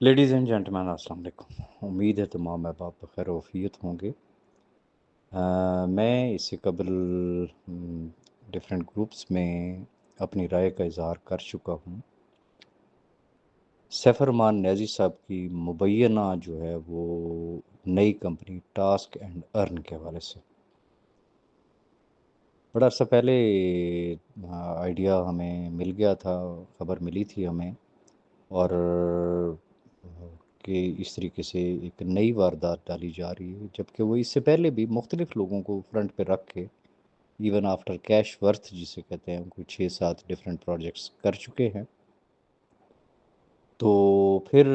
Ladies and gentleman السلام علیکم۔ امید ہے تمام احباب بخیر و عافیت ہوں گے۔ میں اس سے قبل ڈفرینٹ گروپس میں اپنی رائے کا اظہار کر چکا ہوں۔ سیف الرحمان نیازی صاحب کی مبینہ جو ہے وہ نئی کمپنی ٹاسک اینڈ ارن کے حوالے سے بڑا عرصہ پہلے آئیڈیا ہمیں مل گیا تھا، خبر ملی تھی ہمیں، اور کہ اس طریقے سے ایک نئی واردات ڈالی جا رہی ہے، جبکہ وہ اس سے پہلے بھی مختلف لوگوں کو فرنٹ پہ رکھ کے ایون آفٹر کیش ورتھ جسے کہتے ہیں کوئی 6-7 ڈفرینٹ پروجیکٹس کر چکے ہیں۔ تو پھر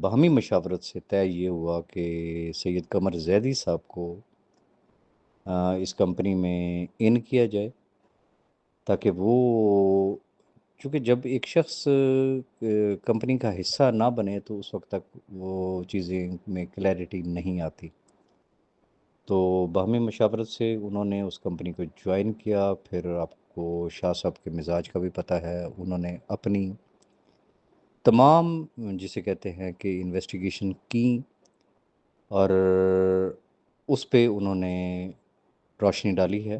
باہمی مشاورت سے طے یہ ہوا کہ سید قمر زیدی صاحب کو اس کمپنی میں ان کیا جائے، تاکہ وہ، چونکہ جب ایک شخص کمپنی کا حصہ نہ بنے تو اس وقت تک وہ چیزیں میں کلیئرٹی نہیں آتی۔ تو باہمی مشاورت سے انہوں نے اس کمپنی کو جوائن کیا۔ پھر آپ کو شاہ صاحب کے مزاج کا بھی پتہ ہے، انہوں نے اپنی تمام جسے کہتے ہیں کہ انویسٹیگیشن کی، اور اس پہ انہوں نے روشنی ڈالی ہے۔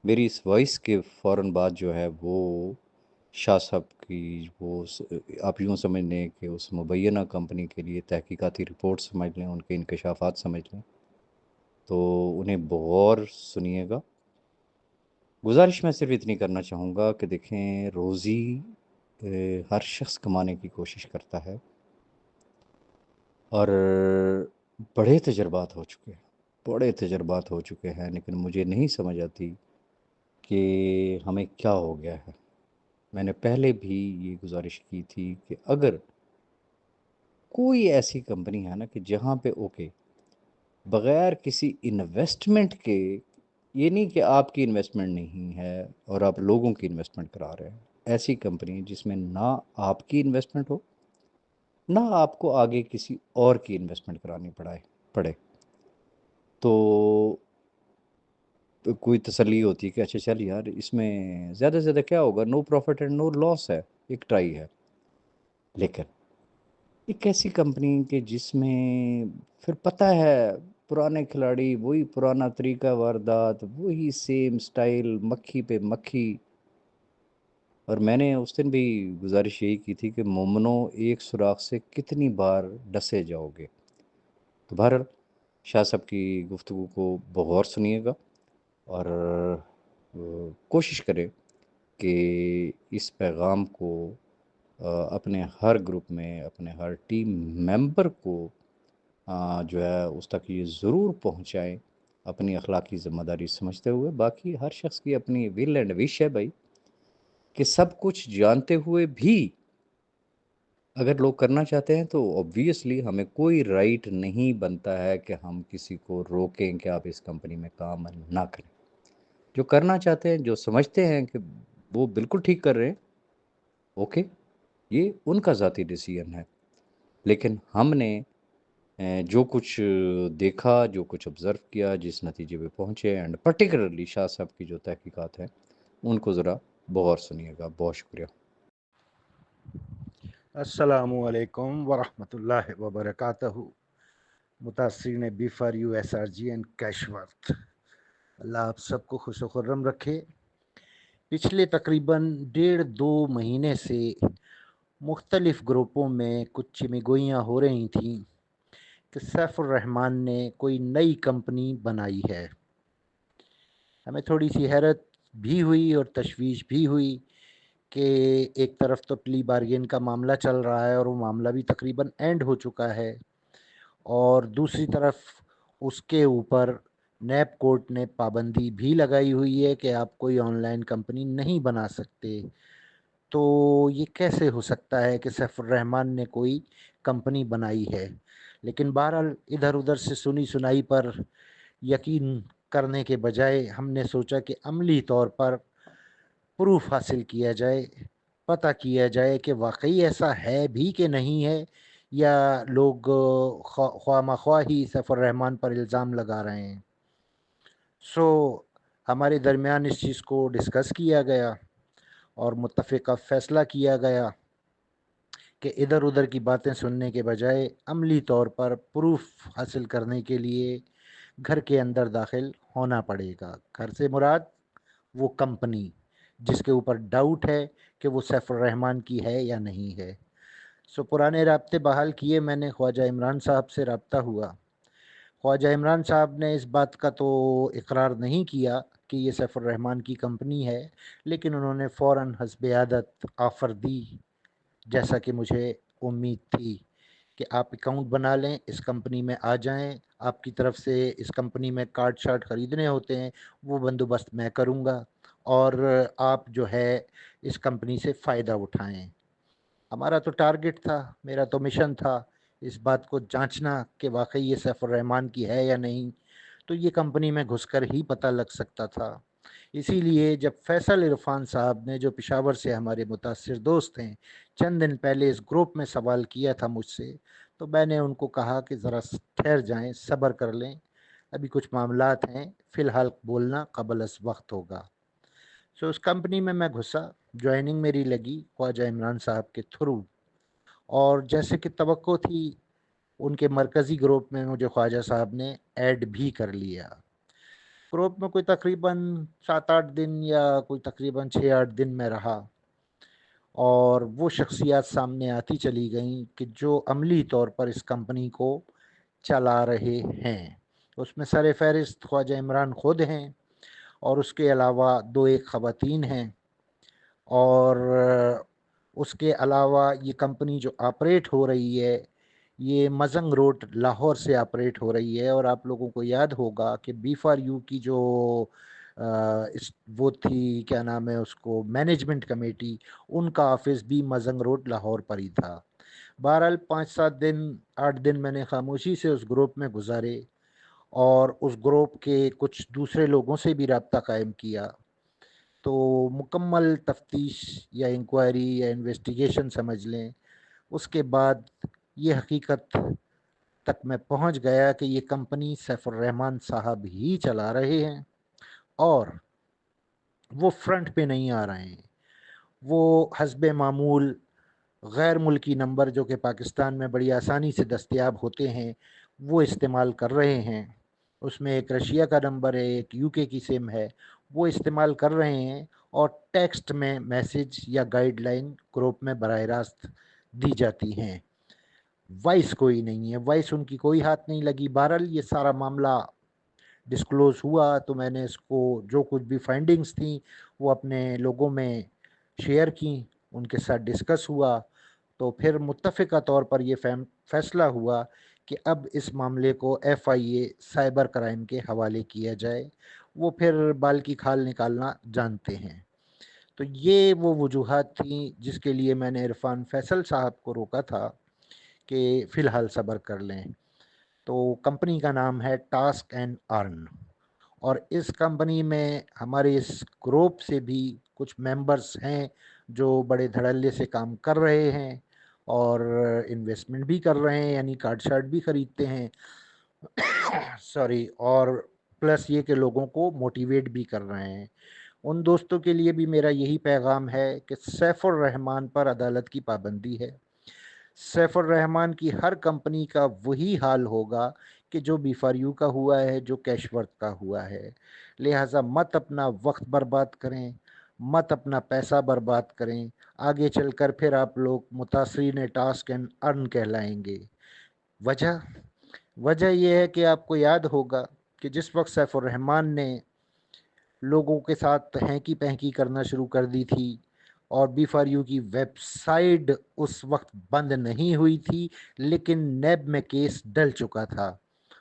میری اس وائس کے فوراً بعد جو ہے وہ شاہ صاحب کی وہ آپ یوں سمجھ لیں کہ اس مبینہ کمپنی کے لیے تحقیقاتی رپورٹ سمجھ لیں، ان کے انکشافات سمجھ لیں، تو انہیں بغور سنیے گا۔ گزارش میں صرف اتنی کرنا چاہوں گا کہ دیکھیں، روزی ہر شخص کمانے کی کوشش کرتا ہے، اور بڑے تجربات ہو چکے ہیں، لیکن مجھے نہیں سمجھ آتی کہ ہمیں کیا ہو گیا ہے۔ میں نے پہلے بھی یہ گزارش کی تھی کہ اگر کوئی ایسی کمپنی ہے نا کہ جہاں پہ اوکے بغیر کسی انویسٹمنٹ کے، یہ نہیں کہ آپ کی انویسٹمنٹ نہیں ہے اور آپ لوگوں کی انویسٹمنٹ کرا رہے ہیں، ایسی کمپنی جس میں نہ آپ کی انویسٹمنٹ ہو، نہ آپ کو آگے کسی اور کی انویسٹمنٹ کرانی پڑے، تو کوئی تسلی ہوتی ہے کہ اچھا چل یار، اس میں زیادہ سے زیادہ کیا ہوگا، نو پروفٹ اینڈ نو لاس ہے، ایک ٹرائی ہے۔ لیکن ایک ایسی کمپنی کہ جس میں پھر پتہ ہے پرانے کھلاڑی، وہی پرانا طریقہ واردات، وہی سیم سٹائل، مکھی پہ مکھی۔ اور میں نے اس دن بھی گزارش یہی کی تھی کہ مومنو ایک سوراخ سے کتنی بار ڈسے جاؤ گے۔ تو بہرحال شاہ صاحب کی گفتگو کو بغور سنیے گا، اور کوشش کریں کہ اس پیغام کو اپنے ہر گروپ میں، اپنے ہر ٹیم ممبر کو جو ہے اس تک یہ ضرور پہنچائیں، اپنی اخلاقی ذمہ داری سمجھتے ہوئے۔ باقی ہر شخص کی اپنی ول اینڈ وش ہے بھائی، کہ سب کچھ جانتے ہوئے بھی اگر لوگ کرنا چاہتے ہیں تو obviously ہمیں کوئی رائٹ نہیں بنتا ہے کہ ہم کسی کو روکیں کہ آپ اس کمپنی میں کام نہ کریں۔ جو کرنا چاہتے ہیں، جو سمجھتے ہیں کہ وہ بالکل ٹھیک کر رہے ہیں، اوکے، یہ ان کا ذاتی ڈیسیژن ہے۔ لیکن ہم نے جو کچھ دیکھا، جو کچھ آبزرو کیا، جس نتیجے پہ پہنچے، اینڈ پرٹیکولرلی شاہ صاحب کی جو تحقیقات ہیں ان کو ذرا بغور سنیے گا۔ بہت شکریہ۔ السلام علیکم ورحمۃ اللہ وبرکاتہ۔ متاثرین B for U S R G and cash worth, اللہ آپ سب کو خوش و خرم رکھے۔ پچھلے تقریباً 1.5-2 مہینے سے مختلف گروپوں میں کچھ چمیگوئیاں ہو رہی تھیں کہ سیف الرحمان نے کوئی نئی کمپنی بنائی ہے۔ ہمیں تھوڑی سی حیرت بھی ہوئی اور تشویش بھی ہوئی کہ ایک طرف تو پلی بارگین کا معاملہ چل رہا ہے اور وہ معاملہ بھی تقریباً اینڈ ہو چکا ہے، اور دوسری طرف اس کے اوپر نیب کورٹ نے پابندی بھی لگائی ہوئی ہے کہ آپ کوئی آن لائن کمپنی نہیں بنا سکتے۔ تو یہ کیسے ہو سکتا ہے کہ سیف الرحمان نے کوئی کمپنی بنائی ہے؟ لیکن بہرحال ادھر ادھر سے سنی سنائی پر یقین کرنے کے بجائے ہم نے سوچا کہ عملی طور پر پروف حاصل کیا جائے، پتہ کیا جائے کہ واقعی ایسا ہے بھی کہ نہیں ہے، یا لوگ خواہ مخواہ ہی سیف الرحمان پر الزام لگا رہے ہیں۔ ہمارے درمیان اس چیز کو ڈسکس کیا گیا اور متفقہ فیصلہ کیا گیا کہ ادھر ادھر کی باتیں سننے کے بجائے عملی طور پر پروف حاصل کرنے کے لیے گھر کے اندر داخل ہونا پڑے گا۔ گھر سے مراد وہ کمپنی جس کے اوپر ڈاؤٹ ہے کہ وہ سیف الرحمان کی ہے یا نہیں ہے۔ سو پرانے رابطے بحال کیے، میں نے خواجہ عمران صاحب سے رابطہ ہوا۔ خواجہ عمران صاحب نے اس بات کا تو اقرار نہیں کیا کہ یہ سیف الرحمان کی کمپنی ہے، لیکن انہوں نے فوراً حسب عادت آفر دی، جیسا کہ مجھے امید تھی کہ آپ اکاؤنٹ بنا لیں، اس کمپنی میں آ جائیں، آپ کی طرف سے اس کمپنی میں کارڈ شارٹ خریدنے ہوتے ہیں، وہ بندوبست میں کروں گا، اور آپ جو ہے اس کمپنی سے فائدہ اٹھائیں۔ ہمارا تو ٹارگٹ تھا، میرا تو مشن تھا اس بات کو جانچنا کہ واقعی یہ سیف الرحمان کی ہے یا نہیں، تو یہ کمپنی میں گھس کر ہی پتہ لگ سکتا تھا۔ اسی لیے جب فیصل عرفان صاحب نے، جو پشاور سے ہمارے متاثر دوست ہیں، چند دن پہلے اس گروپ میں سوال کیا تھا مجھ سے، تو میں نے ان کو کہا کہ ذرا ٹھہر جائیں، صبر کر لیں، ابھی کچھ معاملات ہیں، فی الحال بولنا قبل از وقت ہوگا۔ سو اس کمپنی میں گھسا، جوائننگ میری لگی خواجہ عمران صاحب کے تھرو، اور جیسے کہ توقع تھی ان کے مرکزی گروپ میں مجھے خواجہ صاحب نے ایڈ بھی کر لیا۔ گروپ میں کوئی تقریباً 7-8 دن یا کوئی تقریباً 6-8 دن میں رہا، اور وہ شخصیات سامنے آتی چلی گئیں کہ جو عملی طور پر اس کمپنی کو چلا رہے ہیں۔ اس میں سر فہرست خواجہ عمران خود ہیں، اور اس کے علاوہ 2-1 خواتین ہیں، اور اس کے علاوہ یہ کمپنی جو آپریٹ ہو رہی ہے یہ مزنگ روڈ لاہور سے آپریٹ ہو رہی ہے، اور آپ لوگوں کو یاد ہوگا کہ بی فار یو کی جو وہ تھی، کیا نام ہے اس کو، مینجمنٹ کمیٹی، ان کا آفس بھی مزنگ روڈ لاہور پر ہی تھا۔ بہرحال 5-7 دن 8 دن میں نے خاموشی سے اس گروپ میں گزارے، اور اس گروپ کے کچھ دوسرے لوگوں سے بھی رابطہ قائم کیا، تو مکمل تفتیش یا انکوائری یا انویسٹیگیشن سمجھ لیں۔ اس کے بعد یہ حقیقت تک میں پہنچ گیا کہ یہ کمپنی سیف الرحمان صاحب ہی چلا رہے ہیں، اور وہ فرنٹ پہ نہیں آ رہے ہیں، وہ حسب معمول غیر ملکی نمبر جو کہ پاکستان میں بڑی آسانی سے دستیاب ہوتے ہیں وہ استعمال کر رہے ہیں۔ اس میں ایک رشیا کا نمبر ہے، ایک یو کے کی سم ہے، وہ استعمال کر رہے ہیں، اور ٹیکسٹ میں میسج یا گائیڈ لائن گروپ میں براہ راست دی جاتی ہیں۔ وائس کوئی نہیں ہے، وائس ان کی کوئی ہاتھ نہیں لگی۔ بہرحال یہ سارا معاملہ ڈسکلوز ہوا، تو میں نے اس کو جو کچھ بھی فائنڈنگز تھیں وہ اپنے لوگوں میں شیئر کیں، ان کے ساتھ ڈسکس ہوا، تو پھر متفقہ طور پر یہ فیصلہ ہوا کہ اب اس معاملے کو F I A cyber crime کے حوالے کیا جائے، وہ پھر بال کی کھال نکالنا جانتے ہیں۔ تو یہ وہ وجوہات تھیں جس کے لیے میں نے عرفان فیصل صاحب کو روکا تھا کہ فی الحال صبر کر لیں۔ تو کمپنی کا نام ہے ٹاسک اینڈ ارن، اور اس کمپنی میں ہمارے اس گروپ سے بھی کچھ ممبرز ہیں جو بڑے دھڑلے سے کام کر رہے ہیں، اور انویسٹمنٹ بھی کر رہے ہیں، یعنی کارڈ شارٹ بھی خریدتے ہیں سوری، اور پلس یہ کہ لوگوں کو موٹیویٹ بھی کر رہے ہیں۔ ان دوستوں کے لیے بھی میرا یہی پیغام ہے کہ سیف الرحمان پر عدالت کی پابندی ہے۔ سیف الرحمان کی ہر کمپنی کا وہی حال ہوگا کہ جو بی فار یو کا ہوا ہے، جو کیش ورتھ کا ہوا ہے۔ لہٰذا مت اپنا وقت برباد کریں، مت اپنا پیسہ برباد کریں، آگے چل کر پھر آپ لوگ متاثرین ٹاسک اینڈ ارن کہلائیں گے۔ وجہ یہ ہے کہ آپ کو یاد ہوگا کہ جس وقت سیف الرحمان نے لوگوں کے ساتھ ہینکی پینکی کرنا شروع کر دی تھی، اور بی فار یو کی ویب سائٹ اس وقت بند نہیں ہوئی تھی، لیکن نیب میں کیس ڈل چکا تھا،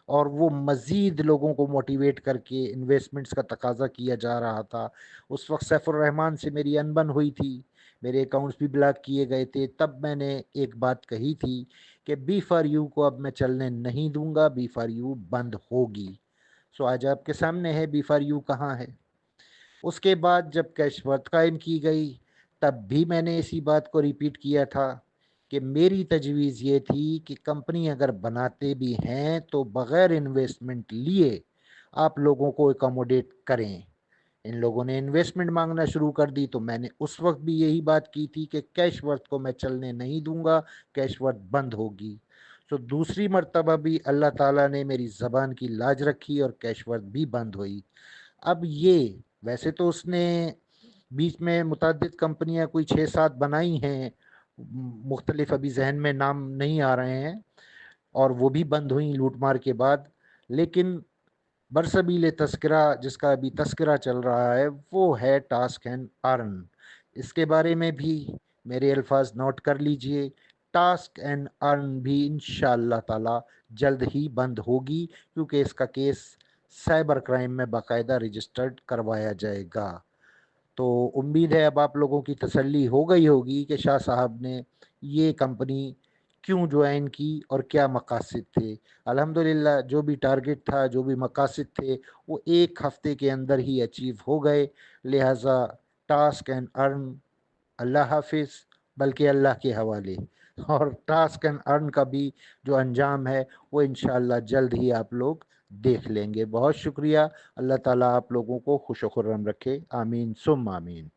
اور وہ مزید لوگوں کو موٹیویٹ کر کے انویسٹمنٹس کا تقاضا کیا جا رہا تھا۔ اس وقت سیف الرحمان سے میری انبن ہوئی تھی، میرے اکاؤنٹس بھی بلاک کیے گئے تھے۔ تب میں نے ایک بات کہی تھی کہ بی فار یو کو اب میں چلنے نہیں دوں گا، بی فار یو بند ہوگی۔ سو آج آپ کے سامنے ہے بی فار یو کہاں ہے۔ اس کے بعد جب کیش ورتھ قائم کی گئی، تب بھی میں نے اسی بات کو ریپیٹ کیا تھا کہ میری تجویز یہ تھی کہ کمپنی اگر بناتے بھی ہیں تو بغیر انویسٹمنٹ لیے آپ لوگوں کو اکاموڈیٹ کریں، ان لوگوں نے انویسٹمنٹ مانگنا شروع کر دی، تو میں نے اس وقت بھی یہی بات کی تھی کہ کیش ورتھ کو میں چلنے نہیں دوں گا، کیش ورتھ بند ہوگی۔ تو دوسری مرتبہ بھی اللہ تعالیٰ نے میری زبان کی لاج رکھی اور کیش ورتھ بھی بند ہوئی۔ اب یہ ویسے تو اس نے بیچ میں متعدد کمپنیاں کوئی 6-7 بنائی ہیں، مختلف ابھی ذہن میں نام نہیں آ رہے ہیں، اور وہ بھی بند ہوئی لوٹ مار کے بعد، لیکن برسبیل تذکرہ جس کا ابھی تذکرہ چل رہا ہے وہ ہے ٹاسک اینڈ ارن۔ اس کے بارے میں بھی میرے الفاظ نوٹ کر لیجئے، ٹاسک اینڈ ارن بھی انشاءاللہ تعالی جلد ہی بند ہوگی، کیونکہ اس کا کیس سائبر کرائم میں باقاعدہ رجسٹرڈ کروایا جائے گا۔ تو امید ہے اب آپ لوگوں کی تسلی ہو گئی ہوگی کہ شاہ صاحب نے یہ کمپنی کیوں جوائن کی اور کیا مقاصد تھے۔ الحمدللہ جو بھی ٹارگٹ تھا، جو بھی مقاصد تھے، وہ ایک ہفتے کے اندر ہی اچیو ہو گئے۔ لہٰذا ٹاسک اینڈ ارن اللہ حافظ، بلکہ اللہ کے حوالے، اور ٹاسک اینڈ ارن کا بھی جو انجام ہے وہ انشاءاللہ جلد ہی آپ لوگ دیکھ لیں گے۔ بہت شکریہ، اللہ تعالیٰ آپ لوگوں کو خوش و خرم رکھے، آمین ثم آمین۔